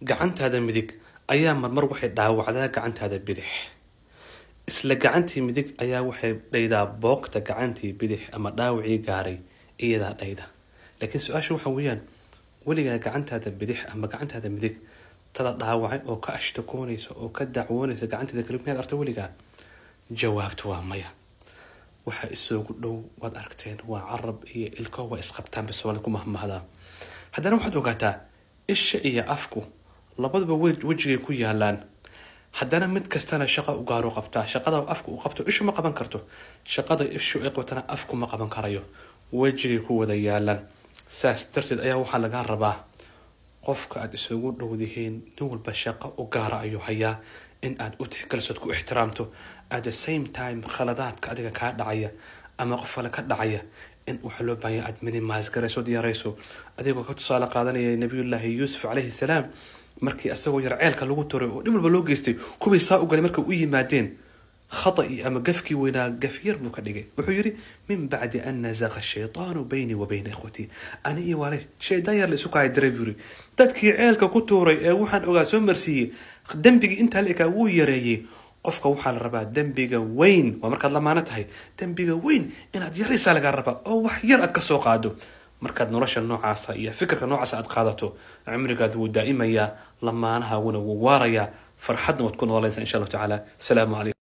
gacantaada midig ayaa marmar waxay dhaawacdaa gacantaada bidix. isla gacantii midig ayaa waxay dhaydaa boogta gacantii bidix ama dhaawacii gaaray iyadaa dhayda. laakiin su-aashu waxa weeyaan, weligaa gacantaada bidix ama gacantaada midig tada dhaawacay oo ka ashtakoonaysa oo ka dacwoonaysa gacanteeda kale miyaad aragtay weligaa? jawaabtu waa maya. waxa isugu dhow waad aragteen waa carab iyo ilko waa isqabtaan Soomaalidu ku mahmahdaa. haddana waxaad ogaataa isha iyo afku labaduba wejigay ku yaalaan. haddana mid kastana shaqo u gaaro qabtaa. shaqada afku u qabto ishu ma qaban karto, shaqada ishu ay qabtana afku ma qaban karayo. wejigay ku wada yaalaan. saas darteed ayaa waxaa laga rabaa qofka aad isugu dhowdihiin nin walba shaqo u gaara ayuu hayaa in aad u tixgelisood ku ixtiraamto. at the same time khaladaadka adiga kaa dhacaya ama qof kale ka dhacaya in waxa loo baahan yahay aad minimize garayso diyaarayso. adigoo ka tusaale qaadanaya nabiyullaahi yuusuf calayhi salaam markii asagoo yar ceelka lagu turay oo dhib walba loo geystay kuwii saa u galay markay u yimaadeen khata'i ama gafkii weynaa gafyar buu ka dhigay. wuxuu yiri min bacdi an nazaqa shaytaanu bayni wa bayna ikhwati, ani iyo waalay shaydaan yar la isu kacay daray buu yiri. dadkii ceelka ku tuuray ee waxaan ogaa soo marsiiyey dambigii intaa la ekaa wuu yareeyey. qofka waxaa la rabaa dembiga weyn waa markaad lamaano tahay dembiga weyn inaad yaraysaa lagaa rabaa oo wax yar aad ka soo qaado. markaad nolosha noocaasa iyo fikirka noocaasa aad qaadato cimrigaad wuu daa'imayaa, lamaanahaaguna wuu waarayaa, farxadna waad ku noolaysaa insha allahu tacaala. salaamu calaykum.